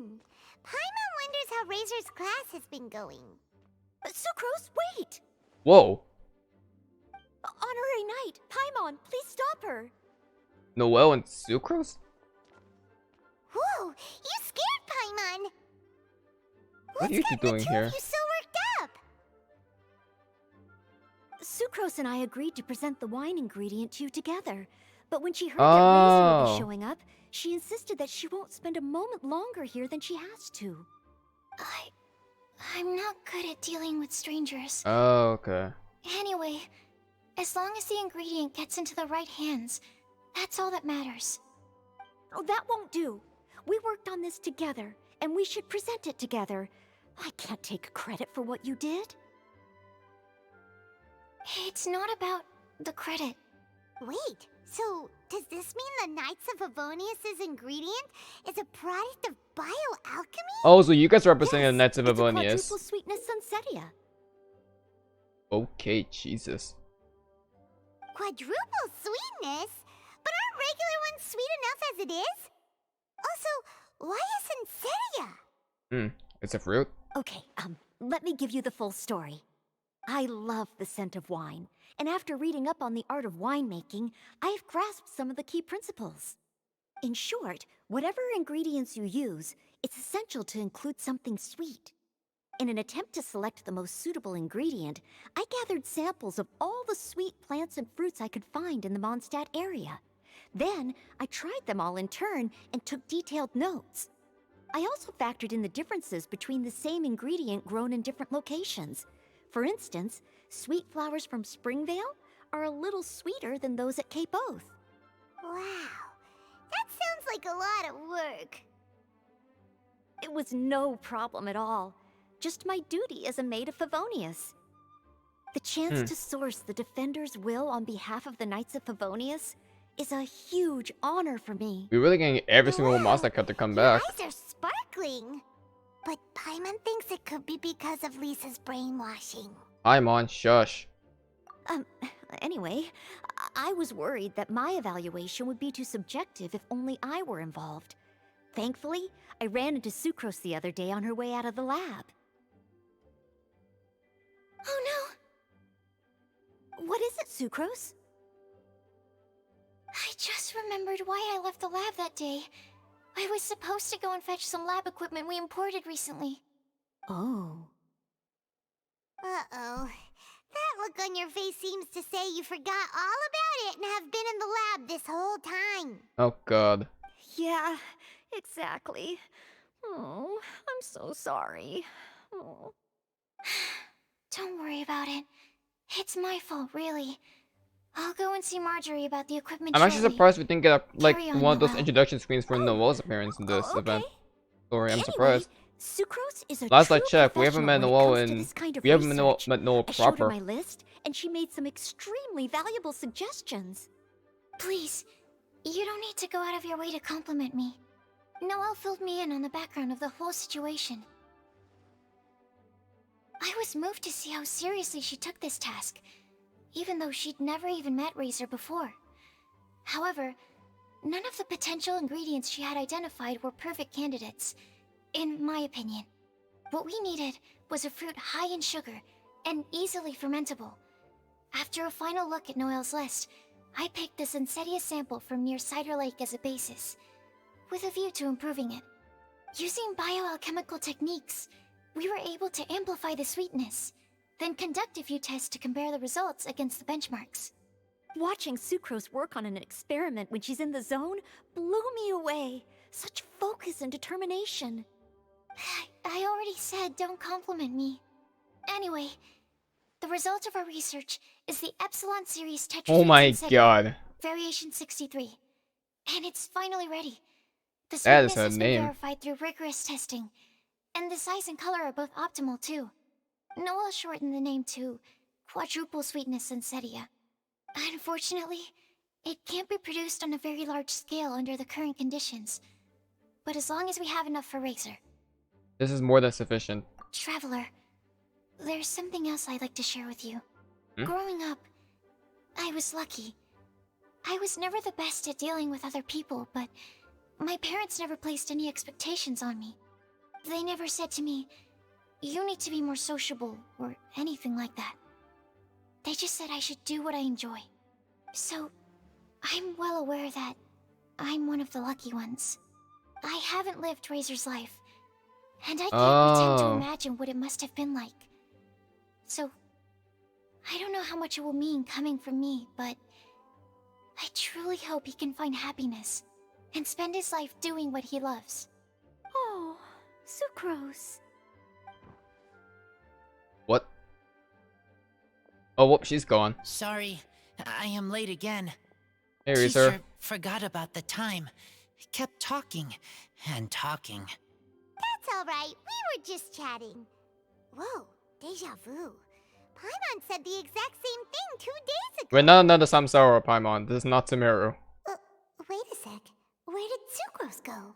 Paimon wonders how Razor's class has been going. Sucrose, wait! Whoa. Honorary Knight, Paimon, please stop her. Noelle and Sucrose? Whoa, you scared Paimon! What are you two doing here? You so worked up? Sucrose and I agreed to present the wine ingredient to you together. But when she heard that Razor would be showing up, she insisted that she won't spend a moment longer here than she has to. I'm not good at dealing with strangers. Oh, okay. Anyway, as long as the ingredient gets into the right hands, that's all that matters. Oh, that won't do. We worked on this together, and we should present it together. I can't take credit for what you did. It's not about the credit. Wait, so does this mean the Knights of Favonius' ingredient is a product of bioalchemy? Oh, so you guys are representing the Knights of It's a Favonius. quadruple sweetness Sunsetia. Okay, Jesus. Quadruple sweetness? But aren't regular ones sweet enough as it is? Also, why is Sunsetia? It's a fruit? Okay, let me give you the full story. I love the scent of wine, and after reading up on the art of winemaking, I've grasped some of the key principles. In short, whatever ingredients you use, it's essential to include something sweet. In an attempt to select the most suitable ingredient, I gathered samples of all the sweet plants and fruits I could find in the Mondstadt area. Then, I tried them all in turn and took detailed notes. I also factored in the differences between the same ingredient grown in different locations. For instance, sweet flowers from Springvale are a little sweeter than those at Cape Oath. Wow, that sounds like a lot of work. It was no problem at all. Just my duty as a maid of Favonius. The chance to source the Defender's will on behalf of the Knights of Favonius is a huge honor for me. We're really getting every single monster cut to come back. Your eyes are sparkling. But Paimon thinks it could be because of Lisa's brainwashing. I'm on shush. Anyway, I was worried that my evaluation would be too subjective if only I were involved. Thankfully, I ran into Sucrose the other day on her way out of the lab. Oh no! What is it, Sucrose? I just remembered why I left the lab that day. I was supposed to go and fetch some lab equipment we imported recently. Oh. Uh-oh. That look on your face seems to say you forgot all about it and have been in the lab this whole time. Oh god. Yeah, exactly. Oh, I'm so sorry. Oh. Don't worry about it. It's my fault, really. I'll go and see Marjorie about the equipment I'm actually shortly. surprised we didn't get Carry on, one of those Noelle. introduction screens for Noelle's appearance in this okay. event. Sorry, I'm Anyway, surprised. Sucrose is a Last I true checked, we haven't met professional Noelle when it comes to in this kind of we haven't research. met Noelle I showed her proper. my list, and she made some extremely valuable suggestions. Please, you don't need to go out of your way to compliment me. Noelle filled me in on the background of the whole situation. I was moved to see how seriously she took this task, even though she'd never even met Razor before. However, none of the potential ingredients she had identified were perfect candidates, in my opinion. What we needed was a fruit high in sugar and easily fermentable. After a final look at Noelle's list, I picked the Sunsetia sample from near Cider Lake as a basis, with a view to improving it. Using bioalchemical techniques, we were able to amplify the sweetness, then conduct a few tests to compare the results against the benchmarks. Watching Sucrose work on an experiment when she's in the zone blew me away. Such focus and determination. I already said don't compliment me. Anyway, the result of our research is the Epsilon series Tetra. Oh my god. Variation 63. And it's finally ready. The That is sweetness her has been name. verified through rigorous testing. And the size and color are both optimal too. Noelle shortened the name to Quadruple Sweetness Sunsetia. Unfortunately, it can't be produced on a very large scale under the current conditions. But as long as we have enough for Razor. This is more than sufficient. Traveler, there's something else I'd like to share with you. Hmm? Growing up, I was lucky. I was never the best at dealing with other people, but my parents never placed any expectations on me. They never said to me, you need to be more sociable, or anything like that. They just said I should do what I enjoy. So, I'm well aware that I'm one of the lucky ones. I haven't lived Razor's life, and I can't pretend to imagine what it must have been like. So, I don't know how much it will mean coming from me, but I truly hope he can find happiness and spend his life doing what he loves. Oh, Sucrose. What? Oh, whoop, she's gone. Sorry, I am late again. Hey, Razor. Teacher forgot about the time. Kept talking and talking. That's alright, we were just chatting. Whoa, deja vu. Paimon said the exact same thing 2 days ago. We're not another Samsara or Paimon. This is not Sumeru. Wait a sec. Where did Sucrose go?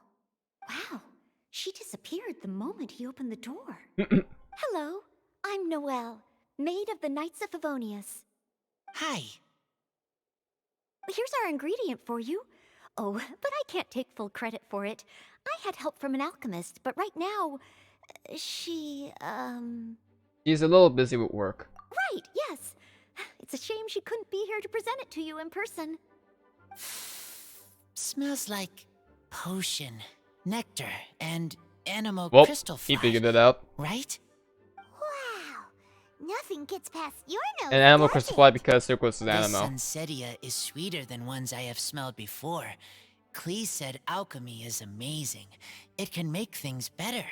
Wow, she disappeared the moment he opened the door. Hello, I'm Noelle, maid of the Knights of Favonius. Hi. Here's our ingredient for you. Oh, but I can't take full credit for it. I had help from an alchemist, but right now, she, She's a little busy with work. Right, yes. It's a shame she couldn't be here to present it to you in person. Smells like potion, nectar, and animal Well, crystal he flesh, figured it out. right? Wow, nothing gets past your nose. An animal does crystal it? fly because Sucrose is an This animal. Sunsetia is sweeter than ones I have smelled before. Klee said alchemy is amazing. It can make things better.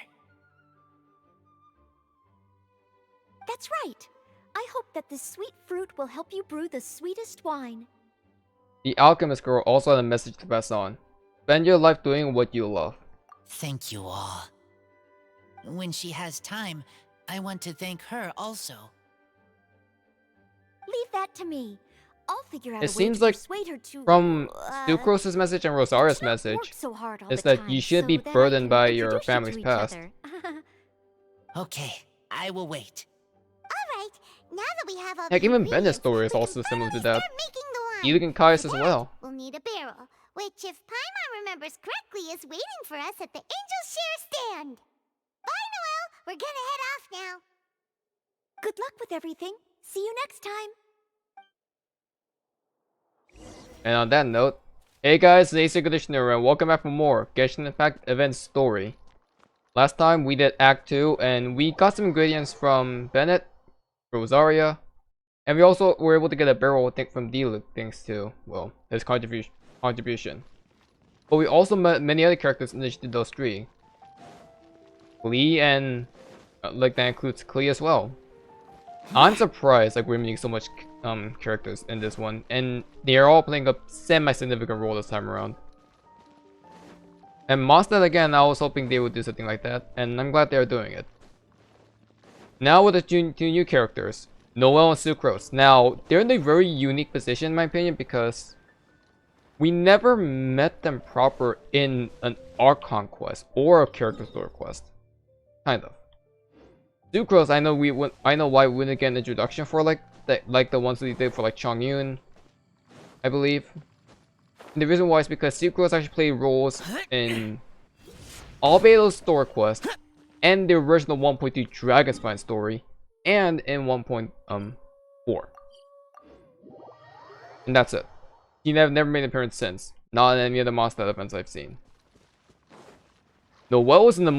That's right. I hope that this sweet fruit will help you brew the sweetest wine. The alchemist girl also had a message to pass on. Spend your life doing what you love. Thank you all. When she has time, I want to thank her also. Leave that to me. I'll figure out It a way seems to like persuade her to, From Sucrose's message and Rosaria's not message, work so hard all is the that time, you should so be that I burdened can by your introduce you family's to each past. other. Okay, I will wait. Alright, now that we have all Heck, the even ingredients, Bennett's story is we can also similar to finally that. start making the wine. You can Kaius For as that, well. We'll need a barrel, which, if Paimon remembers correctly, is waiting for us at the Angel's Share stand. Bye, Noelle. We're gonna head off now. Good luck with everything. See you next time. And on that note, hey guys, it's ACairconditioner and welcome back for more Genshin Impact event story. Last time we did Act 2 and we got some ingredients from Bennett, Rosaria, and we also were able to get a barrel I think from D-Luke thanks to, well, his contribution. But we also met many other characters in addition to those three. Klee and, like that includes Klee as well. I'm surprised like we're meeting so much characters in this one, and they're all playing a semi-significant role this time around. And Mondstadt again, I was hoping they would do something like that, and I'm glad they're doing it. Now with the two new characters, Noelle and Sucrose. Now, they're in a very unique position in my opinion because we never met them proper in an Archon quest or a character story quest. Kind of. Sucrose, I know why we wouldn't get an introduction for like the ones we did for like Chongyun, I believe. And the reason why is because Sucrose actually played roles in Albedo's story quest and the original 1.2 Dragonspine story and in 1.4. And that's it. He never made an appearance since. Not in any of the Mondstadt events I've seen. Noelle is in a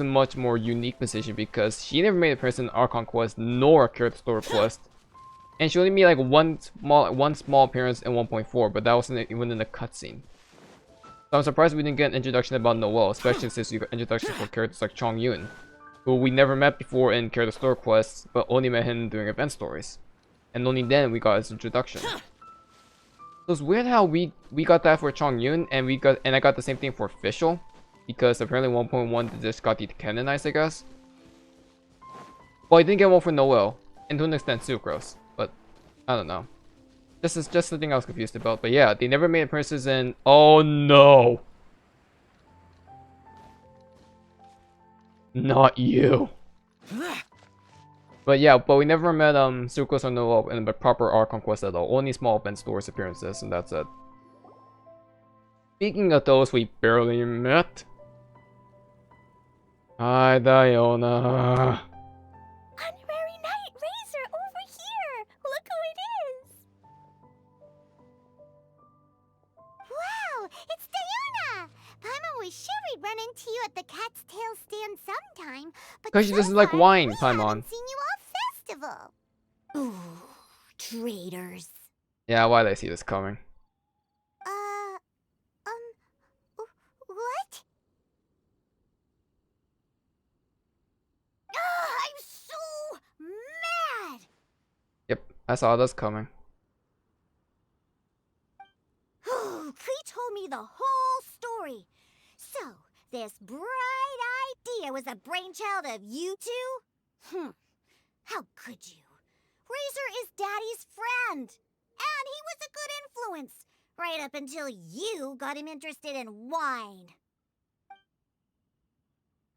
much more unique position because she never made an appearance in Archon quest nor a character story quest. And she only made like one small appearance in 1.4, but that wasn't even in the cutscene. So I'm surprised we didn't get an introduction about Noelle, especially since we got introductions for characters like Chongyun, who we never met before in character story quests, but only met him during event stories. And only then we got his introduction. So it's weird how we got that for Chongyun and I got the same thing for Fischl, because apparently 1.1 just got decanonized, I guess. Well, I didn't get one for Noelle, and to an extent Sucrose, but I don't know. This is just the thing I was confused about. But yeah, they never made appearances in. Oh no! Not you. But yeah, we never met Sucrose or Noelle in the proper Archon quest at all. Only small event stories appearances, and that's it. Speaking of those we barely met. Hi, Diona. Honorary Knight Razor over here! Look who it is! Wow, it's Diona! Paimon was sure we'd run into you at the Cat's Tail stand sometime, but 'Cause she so doesn't like far, wine, we Paimon. haven't seen you all festival. Ooh, traitors. Yeah, why did I see this coming? What? Ah, I'm so mad! Yep, I saw this coming. Klee told me the whole story. So, this bright idea was a brainchild of you two? How could you? Razor is Daddy's friend. And he was a good influence. Right up until you got him interested in wine.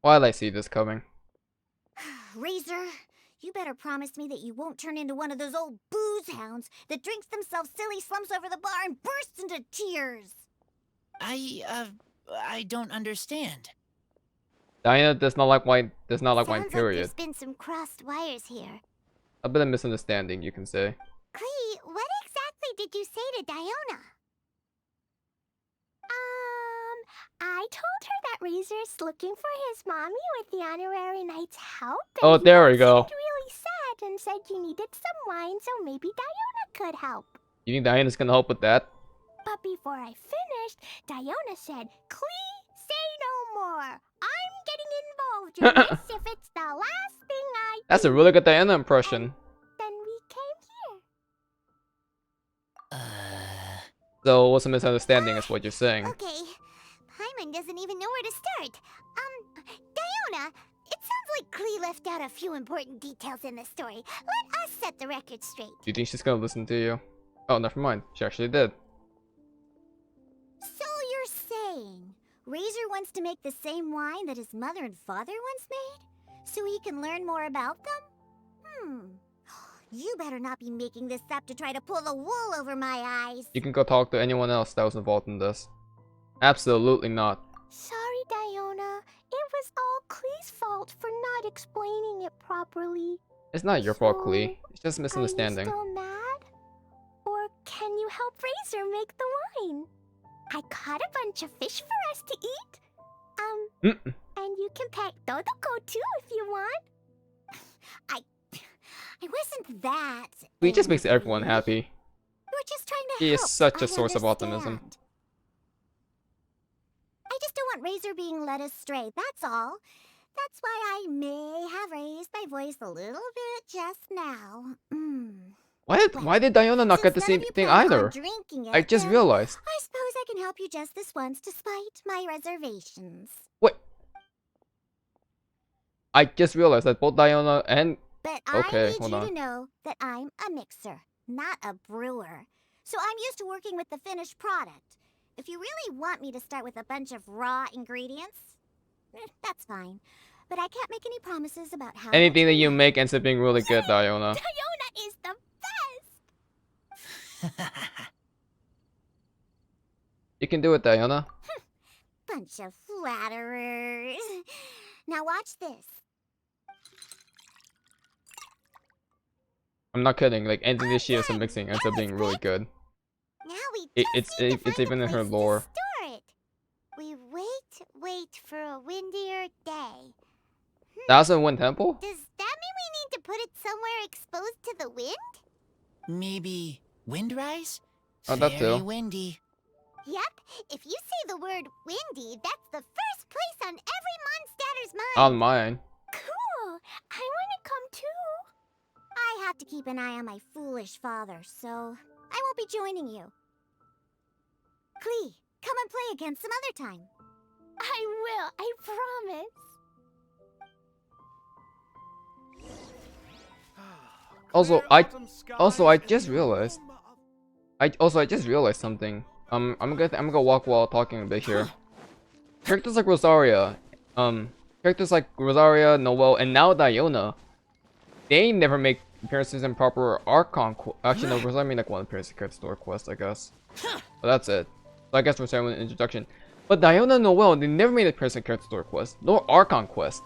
Why did I see this coming? Razor, you better promise me that you won't turn into one of those old booze hounds that drinks themselves silly, slumps over the bar, and bursts into tears. I don't understand. Diana does not like wine. Does not like wine. Sounds Period. like there's been some crossed wires here. A bit of misunderstanding, you can say. Klee, what exactly did you say to Diona? I told her that Razor's looking for his mommy with the honorary knight's help. Oh, there we go. Seemed really sad and said you needed some wine, so maybe Diona could help. You think Diana's gonna help with that? But before I finished, Diona said, "Klee, say no more. I'm getting involved in this if it's the last thing I That's a do." really good Diana impression. Then we came here. So what's a misunderstanding is what you're saying. Okay, Paimon doesn't even know where to start. Diona, it sounds like Klee left out a few important details in the story. Let us set the record straight. Do you think she's gonna listen to you? Oh, never mind. She actually did. So you're saying Razor wants to make the same wine that his mother and father once made? So he can learn more about them? You better not be making this up to try to pull the wool over my eyes. You can go talk to anyone else that was involved in this. Absolutely not. Sorry, Diona. It was all Klee's fault for not explaining it properly. It's not your fault, So, Klee. It's just a misunderstanding. Are you still mad? Or can you help Razor make the wine? I caught a bunch of fish for us to eat. And you can pack Dodoko too if you want. I wasn't that. Klee just makes everyone angry. happy. We were just trying to He help. is such a I source of optimism. understand. I just don't want Razor being led astray, that's all. That's why I may have raised my voice a little bit just now. Why did Diana not get the Since none same of you thing planned on either? drinking I it, just then realized. I suppose I can help you just this once despite my reservations. What? I just realized that both Diana and But Okay, I need hold you on. to know that I'm a mixer, not a brewer. So I'm used to working with the finished product. If you really want me to start with a bunch of raw ingredients, that's fine. But I can't make any promises about how anything it'll that you turn out. make ends up being really good, Diana. Diona is the best! You can do it, Diana. Bunch of flatterers. Now watch this. I'm not kidding. Like anything that she has in mixing ends up being really good. Now we It- just it's- need to it's find a even in her place to lore. store it. We wait for a windier day. Thousand Wind Temple? Does that mean we need to put it somewhere exposed to the wind? Maybe Windrise? Oh, that Very too. windy. Yep. If you say the word windy, that's the first place on every monster's mind. On mine. Cool. I want to come too. I have to keep an eye on my foolish father, so I won't be joining you. Klee, come and play again some other time. I will. I promise. Also, I just realized. I just realized something. I'm gonna go walk while talking a bit here. Characters like Rosaria, Noelle, and now Diona, they never make appearances in proper Archon. Actually, no, Rosaria made like one appearance in Character Store quest, I guess. But that's it. So I guess Rosaria went introduction. But Diona and Noelle, they never made an appearance in Character Store quest, nor Archon quest.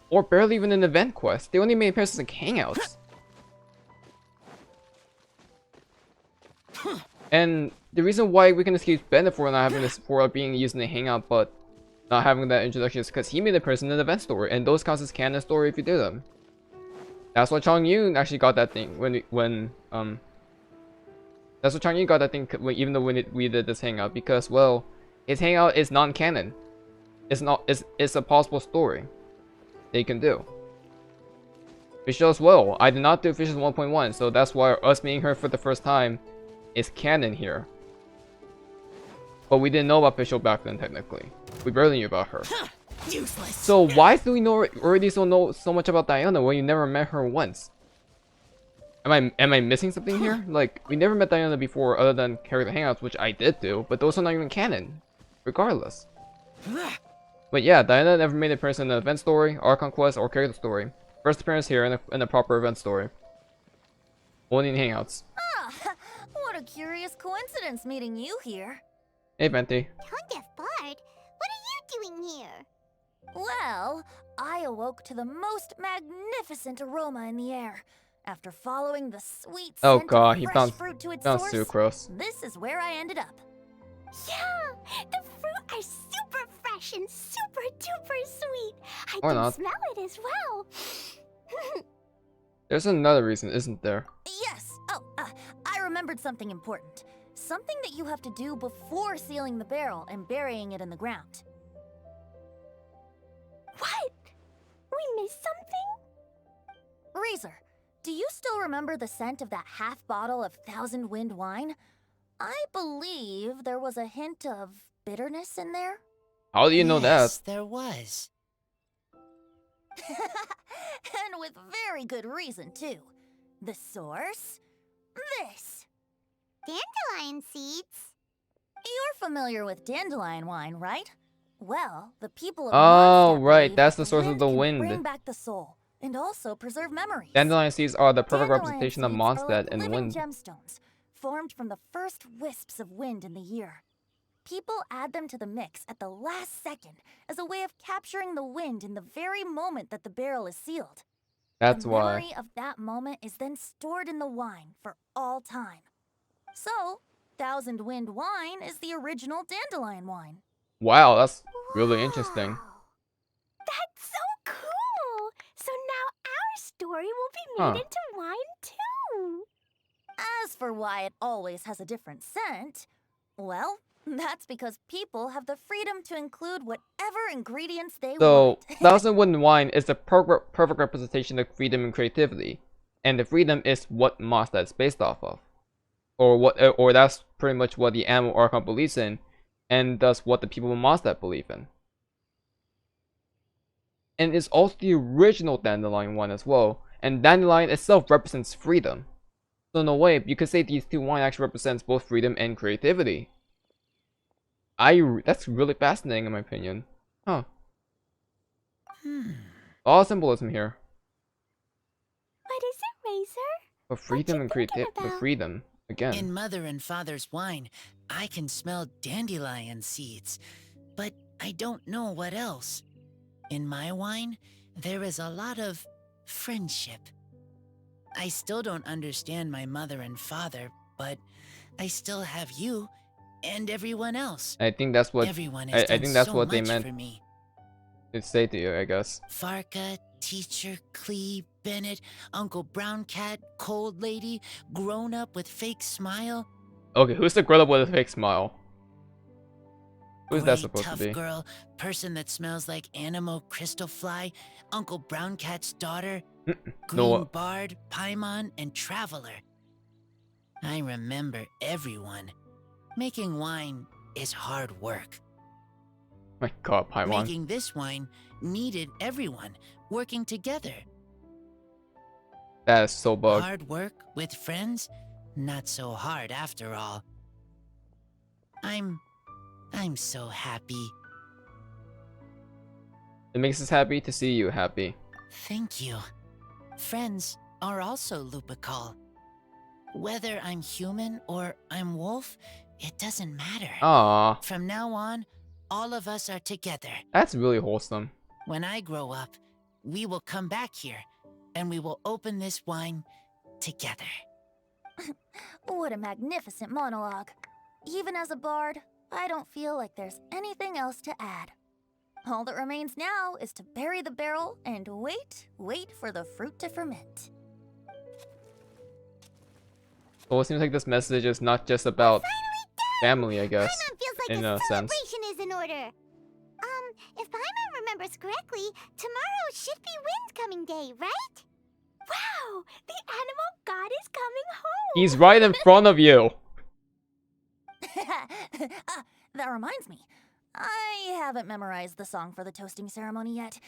Or barely even an event quest. They only made appearances in hangouts. And the reason why we can excuse Bennett for not having this, for being used in the hangout, but not having that introduction, is because he made a person in the event story, and those counts as canon story if you do them. That's what Chong Yun actually got that thing that's what Chong Yun got that thing even though we did this hangout, because well, his hangout is non-canon. It's a possible story they can do. Which shows well, I did not do Fishes 1.1, so that's why us meeting her for the first time is canon here. But we didn't know about Fischl back then, technically. We barely knew about her. Useless. So why do we already know so much about Diona when you never met her once? Am I missing something here? Like, we never met Diona before other than character hangouts, which I did do, but those are not even canon. Regardless. But yeah, Diona never made an appearance in an event story, Archon quest, or character story. First appearance here in a proper event story. Only in hangouts. Ah, what a curious coincidence meeting you here. Hey, Venti. Don't get bored. What are you doing here? Well, I awoke to the most magnificent aroma in the air. After following the sweet Oh scent god, of he fresh found fruit to its source, Sucrose. this is where I ended up. Yeah, the fruit are super fresh and super duper sweet. I Or can not. smell it as well. There's another reason, isn't there? Yes. Oh, I remembered something important. Something that you have to do before sealing the barrel and burying it in the ground. What? We missed something? Razor, do you still remember the scent of that half bottle of Thousand Wind wine? I believe there was a hint of bitterness in there. How do you know Yes, that? there was. And with very good reason, too. The source? This. Dandelion seeds. You're familiar with Dandelion Wine, right? Well, the people of Oh, Mondstadt right, believe that's that the source of the can wind. Bring back the soul and also preserve memories. Dandelion seeds are the perfect Dandelion representation of seeds are Mondstadt like and living wind. gemstones, formed from the first wisps of wind in the year. People add them to the mix at the last second as a way of capturing the wind in the very moment that the barrel is sealed. That's the why. memory of that moment is then stored in the wine for all time. So, Thousand Wind wine is the original Dandelion wine. Wow, that's really interesting. Wow. That's so cool. So now our story will be made Huh. into wine too. As for why it always has a different scent, well, that's because people have the freedom to include whatever ingredients they So, want. Thousand Wind Wine is the perfect representation of freedom and creativity. And the freedom is what Mondstadt is based off of. Or that's pretty much what the Animal Archon believes in, and thus what the people of Mondstadt believe in. And it's also the original Dandelion one as well, and Dandelion itself represents freedom. So in a way, you could say these two wines actually represents both freedom and creativity. That's really fascinating in my opinion. Huh. All symbolism here. What is it, Razor? But freedom and thinking creativity. But about? freedom. Again. In Mother and Father's wine, I can smell dandelion seeds, but I don't know what else. In my wine, there is a lot of friendship. I still don't understand my mother and father, but I still have you and everyone else. I think that's what Everyone I has done think that's so what they much meant for me. to say to you, I guess. Farka, Teacher, Clee, Bennett, Uncle Brown Cat, Cold Lady, grown up with fake smile. Okay, who's the girl up with a fake smile? Who's that Gray, supposed to tough be? girl, person that smells like Animo Crystal Fly, Uncle Brown Cat's daughter, Green No. Bard, Paimon, and Traveler. I remember everyone. Making wine is hard work. My god, Paimon. Making this wine needed everyone working together. That is so bugged. Hard work with friends? Not so hard after all. I'm so happy. It makes us happy to see you happy. Thank you. Friends are also Lupical. Whether I'm human or I'm wolf, it doesn't matter. Aww, From now on, all of us are together. that's really wholesome. When I grow up, we will come back here, and we will open this wine together. What a magnificent monologue. Even as a bard, I don't feel like there's anything else to add. All that remains now is to bury the barrel and wait for the fruit to ferment. Well, it seems like this message is not just about family, I guess, Paimon feels like in a a sense. celebration is in order. If Paimon remembers correctly, tomorrow should be Wind Coming Day, right? Wow, the animal god is coming home. He's right in front of you. That reminds me. I haven't memorized the song for the toasting ceremony yet.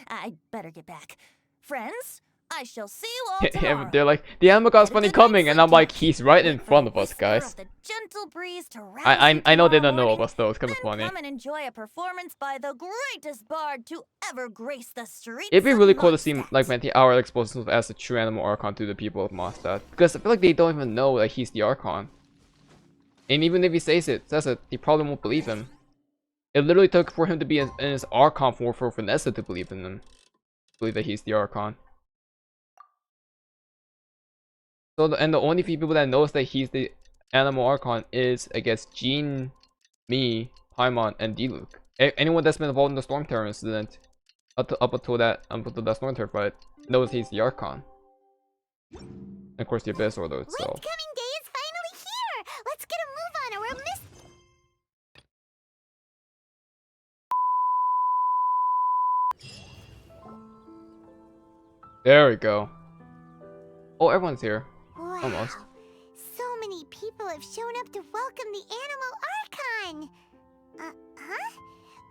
I'd better get back. Friends, I shall see you all tomorrow. They're like, the animal god's funny coming, and I'm like, he's right in front of us, guys. The gentle breeze to I know they don't know tomorrow of us though. It's kind of morning, funny. then come and enjoy a performance by the greatest bard to ever grace the streets. It'd be really of cool to see Mondstadt. like Venti Hour expose himself as the true animal Archon to the people of Mondstadt, because I feel like they don't even know that he's the Archon. And even if he says it, they probably won't believe him. It literally took for him to be in his Archon form for Vanessa to believe in him, believe that he's the Archon. So and the only few people that knows that he's the animal Archon is, I guess, Jean, me, Paimon, and D-Luke. Anyone that's been involved in the Storm Terror incident up until that Storm Terror fight knows he's the Archon. And of course, the Abyss Order itself. Wind Coming Day is finally here. Let's get a move on or we'll miss. There we go. Oh, everyone's here. Wow. Almost. So many people have shown up to welcome the Animal Archon. Huh?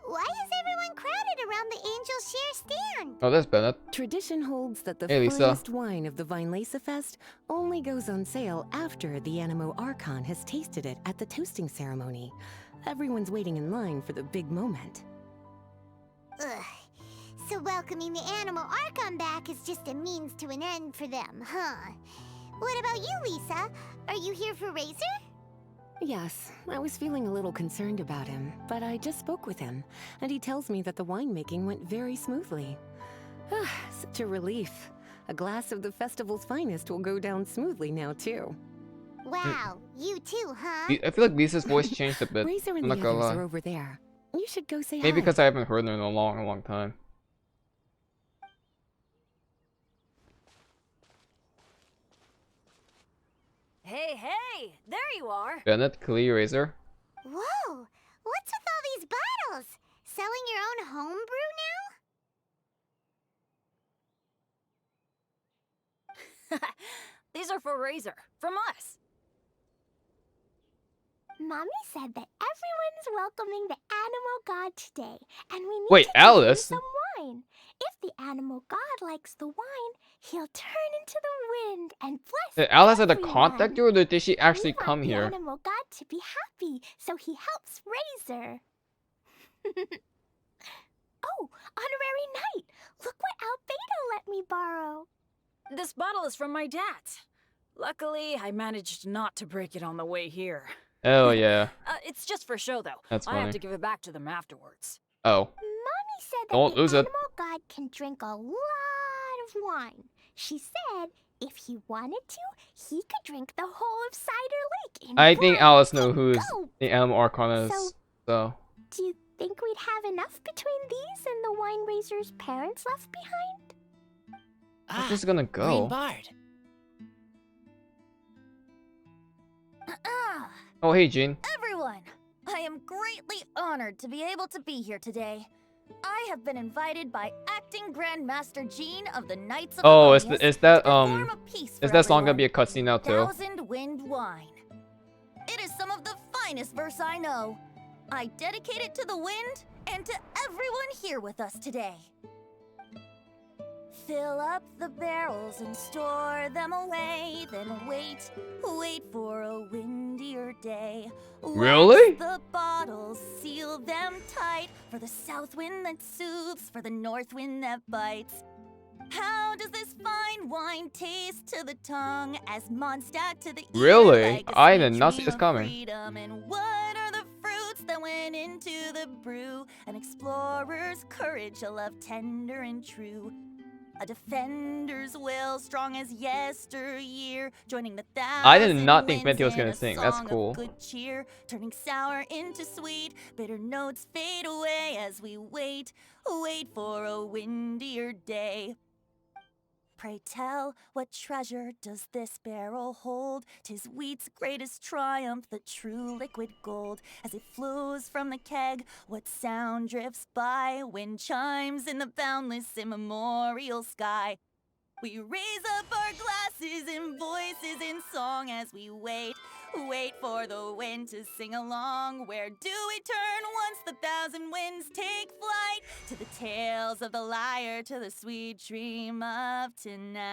Why is everyone crowded around the Angel Share stand? Oh, there's Bennett. Tradition holds that the Hey, Lisa. finest wine of the Weinlesefest only goes on sale after the Animo Archon has tasted it at the toasting ceremony. Everyone's waiting in line for the big moment. Ugh. So welcoming the Animal Archon back is just a means to an end for them, huh? What about you, Lisa? Are you here for Razor? Yes, I was feeling a little concerned about him, but I just spoke with him, and he tells me that the winemaking went very smoothly. Such a relief. A glass of the festival's finest will go down smoothly now, too. Wow, you too, huh? I feel like Lisa's voice changed a bit. Razor I'm and the not gonna others lie. are over there. You should go say hi. Maybe because I haven't heard her in a long time. Hey, there you are. Bennett, Klee, Razor. Whoa, what's with all these bottles? Selling your own homebrew now? These are for Razor, from us. Mommy said that everyone's welcoming the Animal God today, and we need Wait, to give Alice? him some wine. If the Animal God likes the wine, he'll turn into the wind and bless Did Alice had to everyone. contact you, or did she actually We want come the here? Animal God to be happy, so he helps Razor. Oh, Honorary Knight! Look what Albedo let me borrow. This bottle is from my dad. Luckily, I managed not to break it on the way here. Oh yeah. It's just for show, though. That's I funny. have to give it back to them afterwards. Oh. Mommy said that Don't the lose it. Animal God can drink a lot of wine. She said if he wanted to, he could drink the whole of Cider Lake in I think one Alice knows who's go. the Animal Archon is. So. Do you think we'd have enough between these and the wine raiser's parents left behind? Where's this gonna Green go? Bard. Oh hey, Jean. Everyone, I am greatly honored to be able to be here today. I have been invited by Acting Grand Master Jean of the Knights of Oh, is Favonius is that to form a piece is for that song gonna everyone. be a cutscene now too? Thousand Wind Wine. It is some of the finest verse I know. I dedicate it to the wind and to everyone here with us today. Fill up the barrels and store them away, then wait for a windier day. Really? Wax the bottles, seal them tight for the south wind that soothes, for the north wind that bites. How does this fine wine taste to the tongue as Mondstadt to the ear? Really? Like a I did sweet not see dream this of coming. freedom? And what are the fruits that went into the brew. An explorer's courage, a love tender and true. A defender's will, strong as yesteryear, joining the thousand I did not think winds Venti was in gonna a sing. That's song of cool. good cheer, turning sour into sweet. Bitter notes fade away as we wait for a windier day. Pray tell, what treasure does this barrel hold? 'Tis wheat's greatest triumph, the true liquid gold. As it flows from the keg, what sound drifts by? Wind chimes in the boundless immemorial sky. We raise up our glasses and voices in song as we wait for the wind to sing along. Where do we turn once the thousand winds take flight? To the tales of the lyre, to the sweet dream of tonight.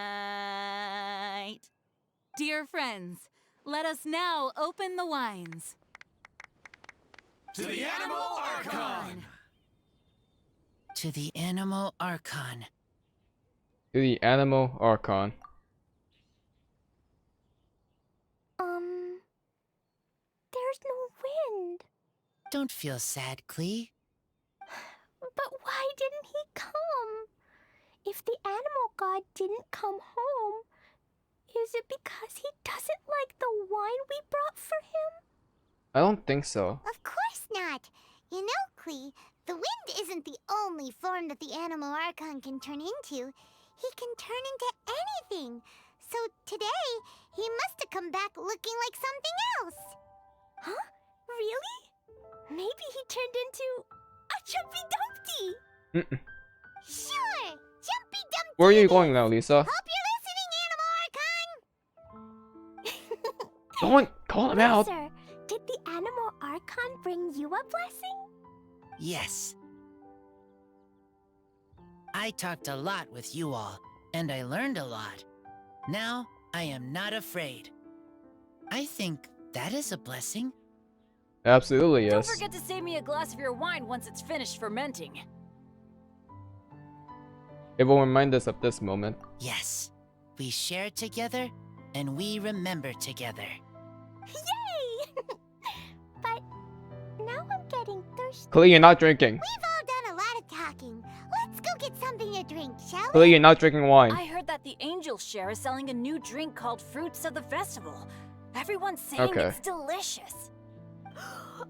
Dear friends, let us now open the wines. To the Animal Archon! To the Animal Archon. To the Animal Archon. There's no wind. Don't feel sad, Klee. But why didn't he come? If the animal god didn't come home, is it because he doesn't like the wine we brought for him? I don't think so. Of course not. You know, Klee, the wind isn't the only form that the Animal Archon can turn into. He can turn into anything. So today, he must have come back looking like something else. Huh? Really? Maybe he turned into a Jumpy Dumpty. Sure, Jumpy Dumpty. Where are you going now, Lisa? Hope you're listening, Animal Archon. Don't call him out. Sir, did the Animal Archon bring you a blessing? Yes. I talked a lot with you all, and I learned a lot. Now, I am not afraid. I think that is a blessing. Absolutely, Don't yes. forget to save me a glass of your wine once it's finished fermenting. It will remind us of this moment. Yes. We share together, and we remember together. Yay! But now I'm getting thirsty. Klee, you're not drinking. We've all done a lot of talking. Let's go get something to drink, shall we? Klee, you're not drinking wine. I heard that the Angel Share is selling a new drink called Fruits of the Festival. Everyone's saying Okay. it's delicious.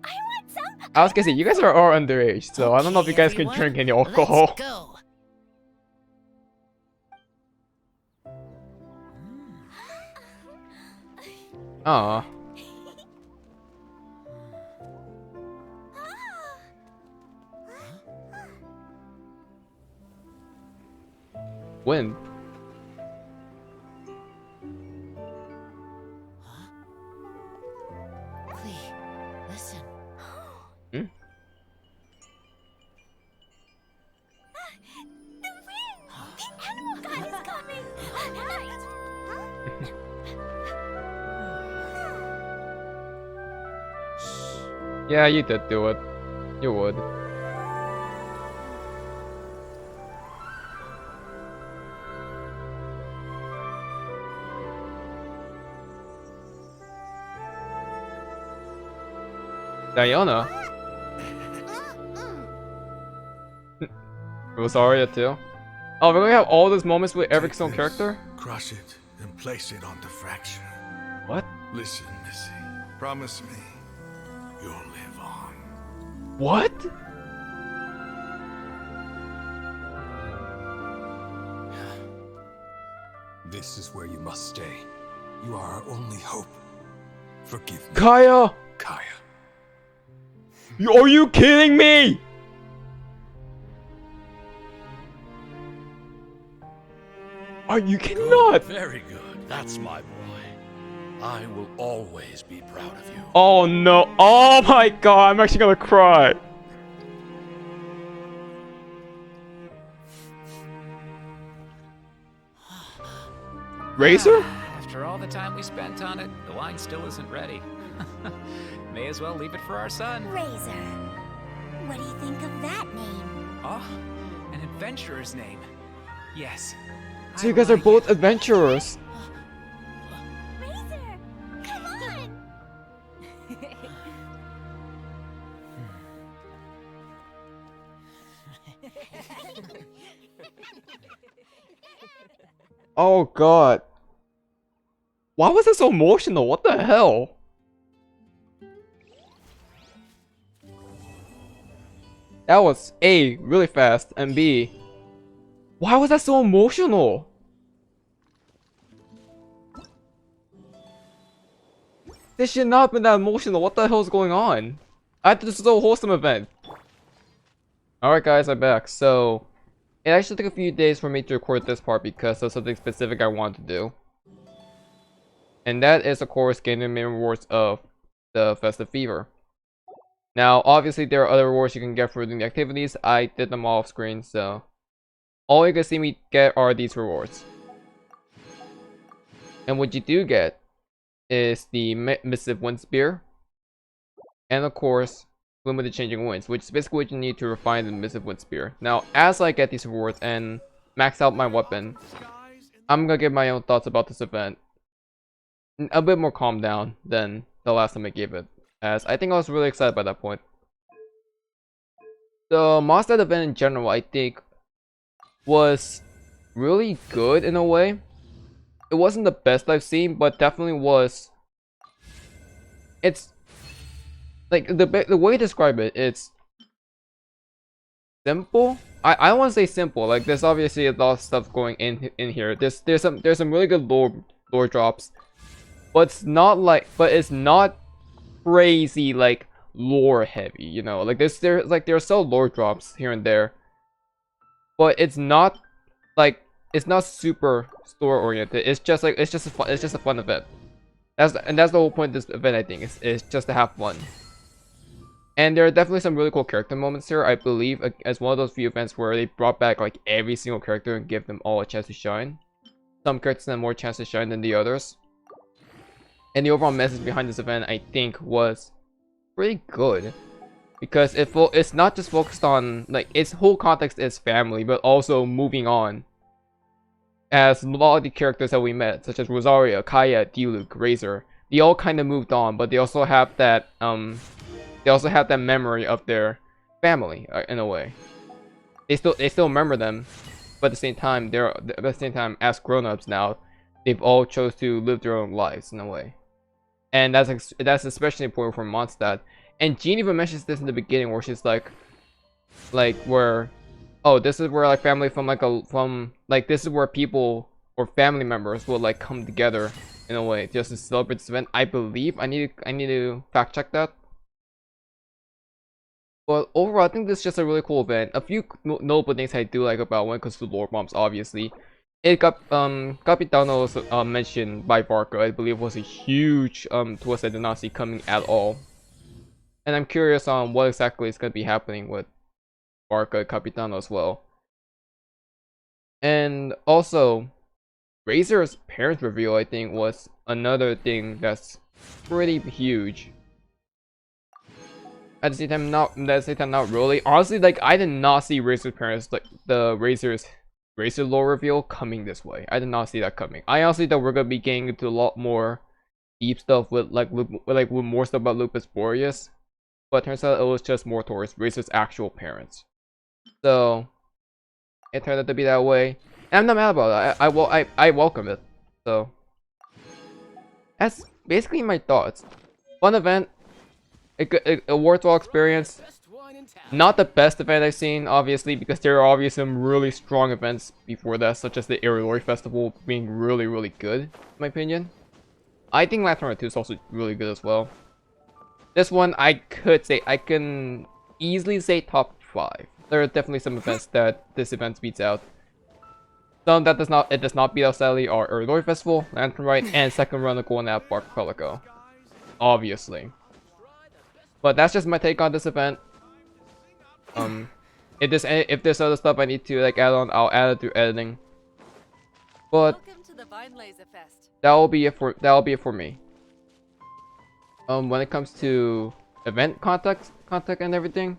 I want some. I was gonna say, you guys are all underage, so I don't know if you Okay, guys can everyone, drink any alcohol. Let's go. Aw. Wind. Klee, listen. Hmm? The wind! The animal god is coming! Right! Yeah, you did do it. You would. Diona. Rosaria too. Oh, we're gonna have all those moments with every single character? Crush it and place it on the fracture. What? Listen, Missy. Promise me you'll live on. What? This is where you must stay. You are our only hope. Forgive me, Kaya! Kaya. Are you kidding me? You cannot! Very good. That's my boy. I will always be proud of you. Oh no! Oh my god! I'm actually gonna cry. Razor? After all the time we spent on it, the wine still isn't ready. May as well leave it for our son. Razor. What do you think of that name? Oh, an adventurer's name. Yes. So you guys are both adventurers. Razor! Come on! Oh god. Why was it so emotional? What the hell? That was A, really fast, and B, why was that so emotional? This should not have been that emotional. What the hell is going on? I thought this was a wholesome event. Alright guys, I'm back. So, it actually took a few days for me to record this part because of something specific I wanted to do. And that is, of course, getting the main rewards of the Festive Fever. Now, obviously, there are other rewards you can get for doing the activities. I did them all off screen, so all you can see me get are these rewards. And what you do get is the Missive Wind Spear, and of course, Limited Changing Winds, which is basically what you need to refine the Missive Wind Spear. Now, as I get these rewards and max out my weapon, I'm gonna give my own thoughts about this event. A bit more calm down than the last time I gave it, as I think I was really excited by that point. The Mondstadt event in general, I think, was really good in a way. It wasn't the best I've seen, but definitely was. It's like the way to describe it, it's simple. I don't want to say simple. Like, there's obviously a lot of stuff going in here. There's some really good lore drops, but it's not crazy like lore heavy, you know. Like there's still lore drops here and there, but it's not super store oriented. It's just a fun event. That's the whole point of this event, I think, is just to have fun. And there are definitely some really cool character moments here, I believe, as one of those few events where they brought back like every single character and give them all a chance to shine. Some characters have more chance to shine than the others. And the overall message behind this event, I think, was pretty good, because it's not just focused on, like, its whole context is family, but also moving on. As a lot of the characters that we met, such as Rosaria, Kaya, Diluc, Razor, they all kind of moved on, but they also have that memory of their family, in a way. They still remember them, but at the same time, as grown-ups now, they've all chose to live their own lives in a way. And that's especially important for Mondstadt. And Jean even mentions this in the beginning, where she's like where, oh, this is where like family this is where people or family members will like come together in a way just to celebrate this event. I believe I need to fact check that. But overall, I think this is just a really cool event. A few notable things I do like about when it comes to lore bombs, obviously. It got Capitano was mentioned by Barca. I believe was a huge twist I did not see coming at all. And I'm curious on what exactly is going to be happening with Barca and Capitano as well. And also, Razor's parents reveal, I think, was another thing that's pretty huge. At the same time, not really. Honestly, like, I did not see Razor's parents, like the Razor lore reveal, coming this way. I did not see that coming. I honestly thought we're gonna be getting into a lot more deep stuff with with more stuff about Lupus Boreas, but it turns out it was just more towards Razor's actual parents. So it turned out to be that way, and I'm not mad about it. I welcome it. So that's basically my thoughts. Fun event, a worthwhile experience. Not the best event I've seen, obviously, because there are obviously some really strong events before that, such as the Aerolori Festival being really, really good, in my opinion. I think Lantern 2 is also really good as well. This one, I can easily say top 5. There are definitely some events that this event beats out. Some that does not beat out, sadly, are Aerolori Festival, Lantern Rite, and Second Run of Golden Apple Archipelago. Obviously. But that's just my take on this event. If there's other stuff I need to like add on, I'll add it through editing. But welcome to the Weinlesefest. That'll be it for me. When it comes to event content and everything,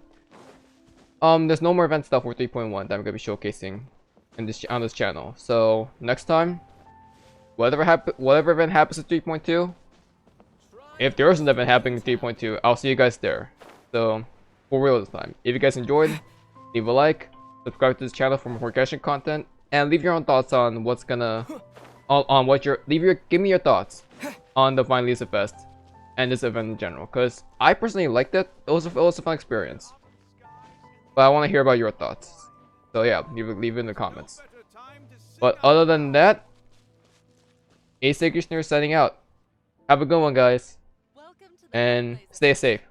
there's no more event stuff for 3.1 that I'm gonna be showcasing on this channel. So next time, whatever event happens at 3.2, if there is an event happening in 3.2, I'll see you guys there. So for real this time. If you guys enjoyed, leave a like, Subscribe to this channel for more Genshin content, and leave your own thoughts on what's gonna give me your thoughts on the Weinlesefest and this event in general, because I personally liked it. It was a fun experience, but I want to hear about your thoughts. So yeah, leave it in the comments. But other than that, ACairconditioner signing out. Have a good one, guys, and stay safe.